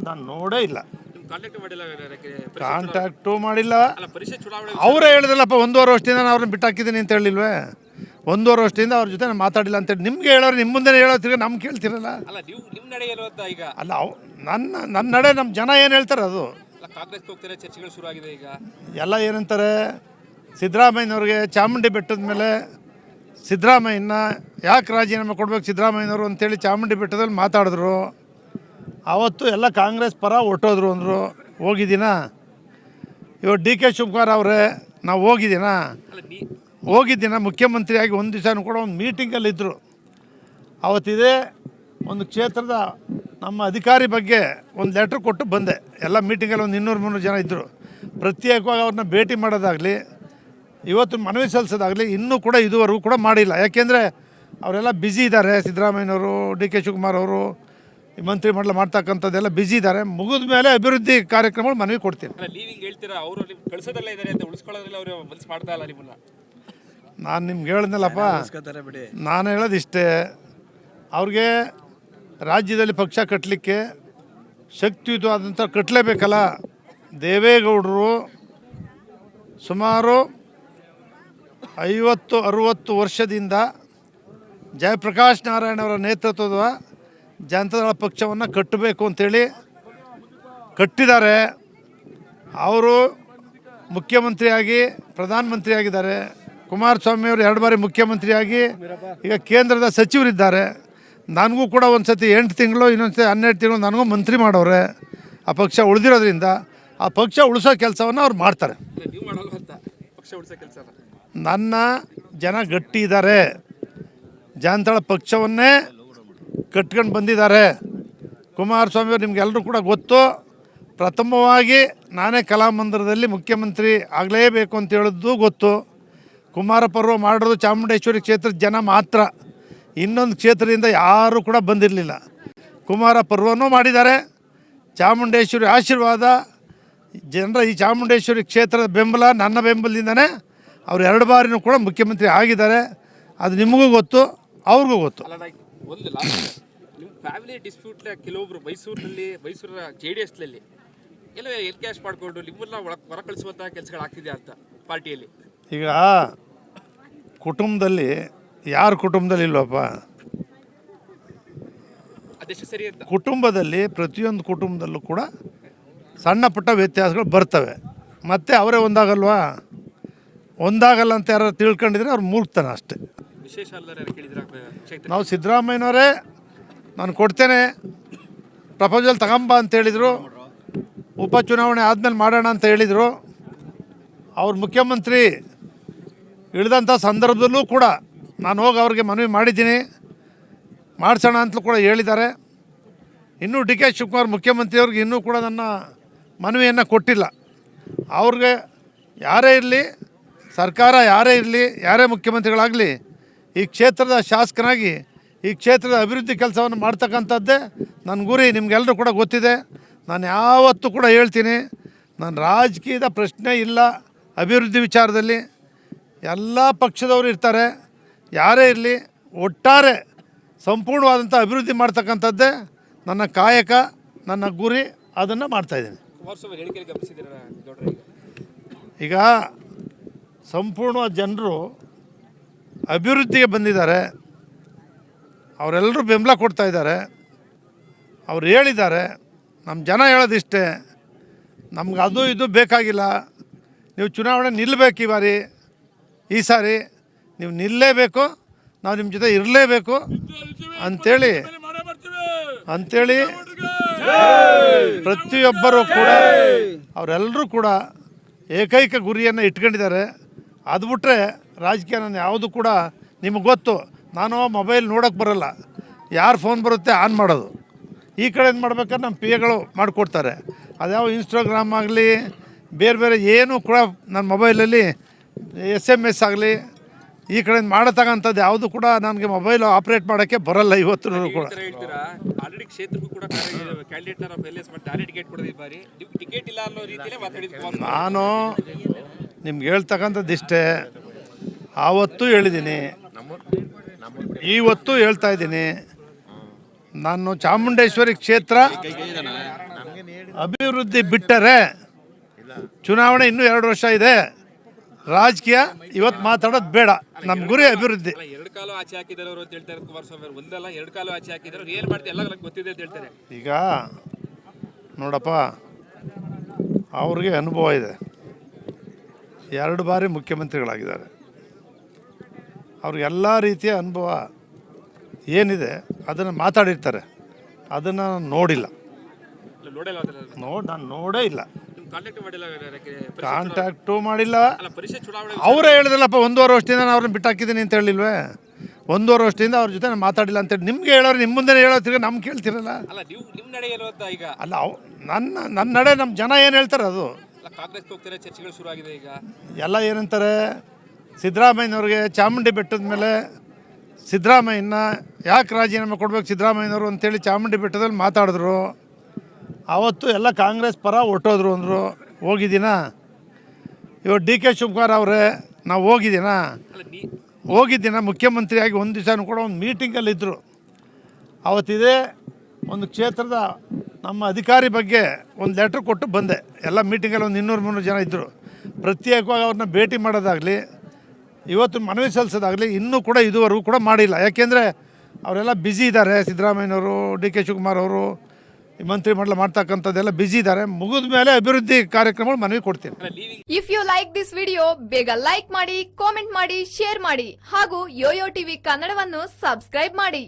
ನಾನು ನೋಡೇ ಇಲ್ಲ, ಕಾಂಟ್ಯಾಕ್ಟು ಮಾಡಿಲ್ಲ. ಅವರೇ ಹೇಳಿದ್ರಲ್ಲಪ್ಪ 1.5 ವರ್ಷದಿಂದ ನಾನು ಅವ್ರನ್ನ ಬಿಟ್ಟಾಕಿದ್ದೀನಿ ಅಂತ ಹೇಳಿಲ್ವೇ? 1.5 ವರ್ಷದಿಂದ ಅವ್ರ ಜೊತೆ ನಾನು ಮಾತಾಡಿಲ್ಲ ಅಂತೇಳಿ ನಿಮ್ಗೆ ಹೇಳೋರು, ನಿಮ್ಮ ಮುಂದೆ ಹೇಳೋತ್ತಿಗೆ ನಮ್ಗೆ ಕೇಳ್ತಿರಲ್ಲ. ಅಲ್ಲ ನನ್ನ ನಡೆ ನಮ್ಮ ಜನ ಏನು ಹೇಳ್ತಾರೆ ಅದು. ಚರ್ಚೆಗಳು ಶುರು ಆಗಿದೆ ಈಗ. ಎಲ್ಲ ಏನಂತಾರೆ, ಸಿದ್ದರಾಮಯ್ಯನವ್ರಿಗೆ ಚಾಮುಂಡಿ ಬೆಟ್ಟದ ಮೇಲೆ ಸಿದ್ದರಾಮಯ್ಯನ ಯಾಕೆ ರಾಜೀನಾಮೆ ಕೊಡ್ಬೇಕು ಸಿದ್ದರಾಮಯ್ಯನವರು ಅಂತೇಳಿ ಚಾಮುಂಡಿ ಬೆಟ್ಟದಲ್ಲಿ ಮಾತಾಡಿದ್ರು. ಆವತ್ತು ಎಲ್ಲ ಕಾಂಗ್ರೆಸ್ ಪರ ಹೊರಟೋದ್ರು ಅಂದರು. ಹೋಗಿದ್ದೀನಾ? ಇವತ್ತು ಡಿ ಕೆ ಶಿವಕುಮಾರ್ ಅವರೇ ನಾವು ಹೋಗಿದ್ದೀನ ಮುಖ್ಯಮಂತ್ರಿಯಾಗಿ ಒಂದು ದಿವಸನೂ ಕೂಡ ಒಂದು ಮೀಟಿಂಗಲ್ಲಿದ್ದರು. ಅವತ್ತಿದೆ ಒಂದು ಕ್ಷೇತ್ರದ ನಮ್ಮ ಅಧಿಕಾರಿ ಬಗ್ಗೆ ಒಂದು ಲೆಟ್ರ್ ಕೊಟ್ಟು ಬಂದೆ. ಎಲ್ಲ ಮೀಟಿಂಗಲ್ಲಿ ಒಂದು 200-300 ಜನ ಇದ್ದರು. ಪ್ರತ್ಯೇಕವಾಗಿ ಅವ್ರನ್ನ ಭೇಟಿ ಮಾಡೋದಾಗಲಿ, ಇವತ್ತು ಮನವಿ ಸಲ್ಲಿಸೋದಾಗಲಿ ಇನ್ನೂ ಕೂಡ ಇದುವರೆಗೂ ಕೂಡ ಮಾಡಿಲ್ಲ. ಯಾಕೆಂದರೆ ಅವರೆಲ್ಲ ಬ್ಯುಸಿ ಇದ್ದಾರೆ. ಸಿದ್ದರಾಮಯ್ಯನವರು, ಡಿ ಕೆ ಶಿವಕುಮಾರ್ ಅವರು ಮಂತ್ರಿಮಂಡಲ ಮಾಡ್ತಕ್ಕಂಥದ್ದೆಲ್ಲ ಬ್ಯುಸಿ ಇದ್ದಾರೆ. ಮುಗಿದ ಮೇಲೆ ಅಭಿವೃದ್ಧಿ ಕಾರ್ಯಕ್ರಮಗಳು ಮನವಿ ಕೊಡ್ತೀನಿ. ನಾನು ನಿಮ್ಗೆ ಹೇಳಿದ್ನಲ್ಲಪ್ಪ, ನಾನು ಹೇಳೋದಿಷ್ಟೇ, ಅವ್ರಿಗೆ ರಾಜ್ಯದಲ್ಲಿ ಪಕ್ಷ ಕಟ್ಟಲಿಕ್ಕೆ ಶಕ್ತಿಯುತವಾದಂಥ ಕಟ್ಟಲೇಬೇಕಲ್ಲ. ದೇವೇಗೌಡರು ಸುಮಾರು 50-60 ವರ್ಷದಿಂದ ಜಯಪ್ರಕಾಶ್ ನಾರಾಯಣ ಅವರ ನೇತೃತ್ವದ ಜನತಾದಳ ಪಕ್ಷವನ್ನು ಕಟ್ಟಬೇಕು ಅಂಥೇಳಿ ಕಟ್ಟಿದ್ದಾರೆ. ಅವರು ಮುಖ್ಯಮಂತ್ರಿಯಾಗಿ ಪ್ರಧಾನಮಂತ್ರಿಯಾಗಿದ್ದಾರೆ. ಕುಮಾರಸ್ವಾಮಿಯವರು 2 ಬಾರಿ ಮುಖ್ಯಮಂತ್ರಿಯಾಗಿ ಈಗ ಕೇಂದ್ರದ ಸಚಿವರಿದ್ದಾರೆ. ನನಗೂ ಕೂಡ ಒಂದು ಸತಿ 8 ತಿಂಗಳು, ಇನ್ನೊಂದು ಸತಿ 12 ತಿಂಗಳು ನನಗೂ ಮಂತ್ರಿ ಮಾಡೋರೆ. ಆ ಪಕ್ಷ ಉಳಿದಿರೋದ್ರಿಂದ ಆ ಪಕ್ಷ ಉಳಿಸೋ ಕೆಲಸವನ್ನು ಅವ್ರು ಮಾಡ್ತಾರೆ. ನನ್ನ ಜನ ಗಟ್ಟಿ ಇದ್ದಾರೆ. ಜನತಾಳ ಪಕ್ಷವನ್ನೇ ಕಟ್ಕೊಂಡು ಬಂದಿದ್ದಾರೆ. ಕುಮಾರಸ್ವಾಮಿಯವರು ನಿಮಗೆಲ್ಲರೂ ಕೂಡ ಗೊತ್ತು. ಪ್ರಥಮವಾಗಿ ನಾನೇ ಕಲಾಮಂದಿರದಲ್ಲಿ ಮುಖ್ಯಮಂತ್ರಿ ಆಗಲೇಬೇಕು ಅಂತ ಹೇಳಿದ್ದು ಗೊತ್ತು. ಕುಮಾರ ಪರ್ವ ಮಾಡೋದು ಚಾಮುಂಡೇಶ್ವರಿ ಕ್ಷೇತ್ರದ ಜನ ಮಾತ್ರ, ಇನ್ನೊಂದು ಕ್ಷೇತ್ರದಿಂದ ಯಾರೂ ಕೂಡ ಬಂದಿರಲಿಲ್ಲ. ಕುಮಾರ ಪರ್ವನೂ ಮಾಡಿದ್ದಾರೆ. ಚಾಮುಂಡೇಶ್ವರಿ ಆಶೀರ್ವಾದ, ಜನರ ಈ ಚಾಮುಂಡೇಶ್ವರಿ ಕ್ಷೇತ್ರದ ಬೆಂಬಲ, ನನ್ನ ಬೆಂಬಲದಿಂದನೇ ಅವ್ರು 2 ಬಾರಿನೂ ಕೂಡ ಮುಖ್ಯಮಂತ್ರಿ ಆಗಿದ್ದಾರೆ. ಅದು ನಿಮಗೂ ಗೊತ್ತು, ಅವ್ರಿಗೂ ಗೊತ್ತು. ನಿಮ್ಮ ಫ್ಯಾಮಿಲಿ ಡಿಸ್ಪ್ಯೂಟ್ ಕೆಲವೊಬ್ರು ಮೈಸೂರ JDSನಲ್ಲಿ ಎಲ್ಲ ಕ್ಯಾಶ್ ಮಾಡಿಕೊಂಡು ನಿಮ್ಮನ್ನ ಹೊರ ಕಳಿಸುವಂತಹ ಕೆಲಸಗಳು ಆಗ್ತಿದೆ ಅಂತ ಪಾರ್ಟಿಯಲ್ಲಿ. ಈಗ ಕುಟುಂಬದಲ್ಲಿ ಯಾರ ಕುಟುಂಬದಲ್ಲಿ ಇಲ್ವಪ್ಪ? ಅದೆಷ್ಟು ಸರಿ ಅಂತ ಕುಟುಂಬದಲ್ಲಿ ಪ್ರತಿಯೊಂದು ಕುಟುಂಬದಲ್ಲೂ ಕೂಡ ಸಣ್ಣ ಪುಟ್ಟ ವ್ಯತ್ಯಾಸಗಳು ಬರ್ತವೆ. ಮತ್ತು ಅವರೇ ಒಂದಾಗಲ್ಲ ಅಂತ ಯಾರು ತಿಳ್ಕೊಂಡಿದ್ರೆ ಅವ್ರು ಮೂರ್ಖತನ ಅಷ್ಟೇ. ವಿಶೇಷ ನಾವು ಸಿದ್ದರಾಮಯ್ಯನವರೇ ನಾನು ಕೊಡ್ತೇನೆ ಪ್ರಪೋಸಲ್ ತಗೊಂಬ ಅಂತ ಹೇಳಿದರು. ಉಪಚುನಾವಣೆ ಆದಮೇಲೆ ಮಾಡೋಣ ಅಂತ ಹೇಳಿದರು. ಅವ್ರು ಮುಖ್ಯಮಂತ್ರಿ ಇಳಿದಂಥ ಸಂದರ್ಭದಲ್ಲೂ ಕೂಡ ನಾನು ಹೋಗಿ ಅವ್ರಿಗೆ ಮನವಿ ಮಾಡಿದ್ದೀನಿ, ಮಾಡಿಸೋಣ ಅಂತಲೂ ಕೂಡ ಹೇಳಿದ್ದಾರೆ. ಇನ್ನೂ ಡಿ ಕೆ ಶಿವಕುಮಾರ್ ಮುಖ್ಯಮಂತ್ರಿಯವ್ರಿಗೆ ಇನ್ನೂ ಕೂಡ ನನ್ನ ಮನವಿಯನ್ನು ಕೊಟ್ಟಿಲ್ಲ. ಅವ್ರಿಗೆ ಯಾರೇ ಇರಲಿ, ಸರ್ಕಾರ ಯಾರೇ ಇರಲಿ, ಯಾರೇ ಮುಖ್ಯಮಂತ್ರಿಗಳಾಗಲಿ, ಈ ಕ್ಷೇತ್ರದ ಶಾಸಕನಾಗಿ ಈ ಕ್ಷೇತ್ರದ ಅಭಿವೃದ್ಧಿ ಕೆಲಸವನ್ನು ಮಾಡ್ತಕ್ಕಂಥದ್ದೇ ನನ್ನ ಗುರಿ. ನಿಮಗೆಲ್ಲರೂ ಕೂಡ ಗೊತ್ತಿದೆ. ನಾನು ಯಾವತ್ತೂ ಕೂಡ ಹೇಳ್ತೀನಿ, ನಾನು ರಾಜಕೀಯದ ಪ್ರಶ್ನೆ ಇಲ್ಲ. ಅಭಿವೃದ್ಧಿ ವಿಚಾರದಲ್ಲಿ ಎಲ್ಲ ಪಕ್ಷದವರು ಇರ್ತಾರೆ, ಯಾರೇ ಇರಲಿ, ಒಟ್ಟಾರೆ ಸಂಪೂರ್ಣವಾದಂಥ ಅಭಿವೃದ್ಧಿ ಮಾಡ್ತಕ್ಕಂಥದ್ದೇ ನನ್ನ ಕಾಯಕ, ನನ್ನ ಗುರಿ. ಅದನ್ನು ಮಾಡ್ತಾಯಿದ್ದೀನಿ. ಈಗ ಸಂಪೂರ್ಣವಾದ ಜನರು ಅಭಿವೃದ್ಧಿಗೆ ಬಂದಿದ್ದಾರೆ. ಅವರೆಲ್ಲರೂ ಬೆಂಬಲ ಕೊಡ್ತಾಯಿದ್ದಾರೆ. ಅವ್ರು ಹೇಳಿದ್ದಾರೆ. ನಮ್ಮ ಜನ ಹೇಳೋದಿಷ್ಟೇ, ನಮ್ಗೆ ಅದು ಇದು ಬೇಕಾಗಿಲ್ಲ, ನೀವು ಚುನಾವಣೆ ನಿಲ್ಲಬೇಕು ಈ ಸಾರಿ ನೀವು ನಿಲ್ಲಲೇಬೇಕು, ನಾವು ನಿಮ್ಮ ಜೊತೆ ಇರಲೇಬೇಕು ಅಂಥೇಳಿ ಪ್ರತಿಯೊಬ್ಬರೂ ಕೂಡ ಅವರೆಲ್ಲರೂ ಕೂಡ ಏಕೈಕ ಗುರಿಯನ್ನು ಇಟ್ಕೊಂಡಿದ್ದಾರೆ. ಅದು ಬಿಟ್ಟರೆ ರಾಜಕೀಯ ನಾನು ಯಾವುದು ಕೂಡ ನಿಮಗೆ ಗೊತ್ತು. ನಾನು ಮೊಬೈಲ್ ನೋಡೋಕ್ಕೆ ಬರೋಲ್ಲ, ಯಾರು ಫೋನ್ ಬರುತ್ತೆ ಆನ್ ಮಾಡೋದು. ಈ ಕಡೆಯಿಂದ ಮಾಡ್ಬೇಕಾದ್ರೆ ನಮ್ಮ PAಗಳು ಮಾಡಿಕೊಡ್ತಾರೆ. ಅದ್ಯಾವ ಇನ್ಸ್ಟಾಗ್ರಾಮ್ ಆಗಲಿ ಬೇರೆ ಏನೂ ಕೂಡ ನನ್ನ ಮೊಬೈಲಲ್ಲಿ SMS ಆಗಲಿ ಈ ಕಡೆಯಿಂದ ಮಾಡತಕ್ಕಂಥದ್ದು ಯಾವುದು ಕೂಡ ನನಗೆ ಮೊಬೈಲ್ ಆಪ್ರೇಟ್ ಮಾಡೋಕ್ಕೆ ಬರೋಲ್ಲ ಇವತ್ತು ಕೂಡ. ನಾನು ನಿಮ್ಗೆ ಹೇಳ್ತಕ್ಕಂಥದ್ದು ಇಷ್ಟೇ. ಆವತ್ತೂ ಹೇಳಿದ್ದೀನಿ, ಇವತ್ತು ಹೇಳ್ತಾ ಇದ್ದೀನಿ. ನಾನು ಚಾಮುಂಡೇಶ್ವರಿ ಕ್ಷೇತ್ರ ಅಭಿವೃದ್ಧಿ ಬಿಟ್ಟರೆ ಚುನಾವಣೆ ಇನ್ನೂ 2 ವರ್ಷ ಇದೆ. ರಾಜಕೀಯ ಇವತ್ತು ಮಾತಾಡೋದು ಬೇಡ. ನಮ್ಮ ಗುರಿ ಅಭಿವೃದ್ಧಿ. 2 ಕಾಲು ಆಚೆ ಹಾಕಿದ್ದಾರೆ ಅವರು ಅಂತ ಹೇಳ್ತಾರೆ ಕುಮಾರಸ್ವಾಮಿ ಅವರು. ಒಂದಲ್ಲ 2 ಕಾಲು ಆಚೆ ಹಾಕಿದ್ದಾರೆ. ಅವ್ರು ಏನು ಮಾಡ್ತಾರೆ ಎಲ್ಲ ಗೊತ್ತಿದೆ ಅಂತ ಹೇಳ್ತಾರೆ. ಈಗ ನೋಡಪ್ಪ, ಅವ್ರಿಗೆ ಅನುಭವ ಇದೆ. 2 ಬಾರಿ ಮುಖ್ಯಮಂತ್ರಿಗಳಾಗಿದ್ದಾರೆ. ಅವ್ರಿಗೆಲ್ಲ ರೀತಿಯ ಅನುಭವ ಏನಿದೆ ಅದನ್ನು ಮಾತಾಡಿರ್ತಾರೆ. ಅದನ್ನು ನಾನು ನೋಡಿಲ್ಲ. ನಾನು ನೋಡೇ ಇಲ್ಲ. ಕಾಂಟ್ಯಾಕ್ಟು ಮಾಡಿಲ್ಲ. ಅವರೇ ಹೇಳಿದ್ರಲ್ಲಪ್ಪ 1.5 ವರ್ಷದಿಂದ ನಾನು ಅವ್ರನ್ನ ಬಿಟ್ಟಾಕಿದ್ದೀನಿ ಅಂತ ಹೇಳಿಲ್ವೇ? 1.5 ವರ್ಷದಿಂದ ಅವ್ರ ಜೊತೆ ನಾನು ಮಾತಾಡಿಲ್ಲ ಅಂತೇಳಿ ನಿಮ್ಗೆ ಹೇಳೋರು ನಿಮ್ಮ ಮುಂದೆ ಹೇಳೋತ್ತಿರ ನಮ್ಗೆ ಕೇಳ್ತಿರಲ್ಲ. ಅಲ್ಲ, ನನ್ನ ನಡೆ ನಮ್ಮ ಜನ ಏನು ಹೇಳ್ತಾರೆ ಅದು. ಚರ್ಚೆಗಳು ಶುರು ಆಗಿದೆ ಈಗ. ಎಲ್ಲ ಏನಂತಾರೆ, ಸಿದ್ದರಾಮಯ್ಯನವ್ರಿಗೆ ಚಾಮುಂಡಿ ಬೆಟ್ಟದ ಮೇಲೆ ಸಿದ್ದರಾಮಯ್ಯನ ಯಾಕೆ ರಾಜೀನಾಮೆ ಕೊಡ್ಬೇಕು ಸಿದ್ದರಾಮಯ್ಯನವರು ಅಂತೇಳಿ ಚಾಮುಂಡಿ ಬೆಟ್ಟದಲ್ಲಿ ಮಾತಾಡಿದ್ರು. ಆವತ್ತು ಎಲ್ಲ ಕಾಂಗ್ರೆಸ್ ಪರ ಹೊರಟೋದ್ರು ಅಂದರು. ಹೋಗಿದ್ದೀನಾ? ಇವತ್ತು ಡಿ ಕೆ ಶಿವಕುಮಾರ್ ಅವರೇ ನಾವು ಹೋಗಿದ್ದೀನ ಮುಖ್ಯಮಂತ್ರಿಯಾಗಿ ಒಂದು ದಿವಸ ಕೂಡ ಒಂದು ಮೀಟಿಂಗಲ್ಲಿದ್ದರು. ಅವತ್ತಿದೆ ಒಂದು ಕ್ಷೇತ್ರದ ನಮ್ಮ ಅಧಿಕಾರಿ ಬಗ್ಗೆ ಒಂದು ಲೆಟ್ರ್ ಕೊಟ್ಟು ಬಂದೆ. ಎಲ್ಲ ಮೀಟಿಂಗಲ್ಲಿ ಒಂದು 200-300 ಜನ ಇದ್ದರು. ಪ್ರತ್ಯೇಕವಾಗಿ ಅವ್ರನ್ನ ಭೇಟಿ ಮಾಡೋದಾಗಲಿ ಇವತ್ತು ಮನವಿ ಸಲ್ಲಿಸೋದಾಗಲಿ ಇನ್ನೂ ಕೂಡ ಇದುವರೆಗೂ ಕೂಡ ಮಾಡಿಲ್ಲ. ಯಾಕೆಂದರೆ ಅವರೆಲ್ಲ ಬ್ಯುಸಿ ಇದ್ದಾರೆ. ಸಿದ್ದರಾಮಯ್ಯನವರು, ಡಿ ಕೆ ಶಿವಕುಮಾರ್ ಅವರು ಮಂತ್ರಿಮಂಡಲ ಮಾಡ್ತಕ್ಕಂಥದ್ದೆಲ್ಲ ಬ್ಯುಸಿ ಇದ್ದಾರೆ. ಮುಗಿದ ಮೇಲೆ ಅಭಿವೃದ್ಧಿ ಕಾರ್ಯಕ್ರಮಗಳು ಮನವಿ ಕೊಡ್ತೀನಿ. If you like this video ಬೇಗ ಲೈಕ್ ಮಾಡಿ, ಕಾಮೆಂಟ್ ಮಾಡಿ, ಶೇರ್ ಮಾಡಿ ಹಾಗೂ ಯೋಯೋ ಟಿವಿ ಕನ್ನಡವನ್ನು ಸಬ್ಸ್ಕ್ರೈಬ್ ಮಾಡಿ.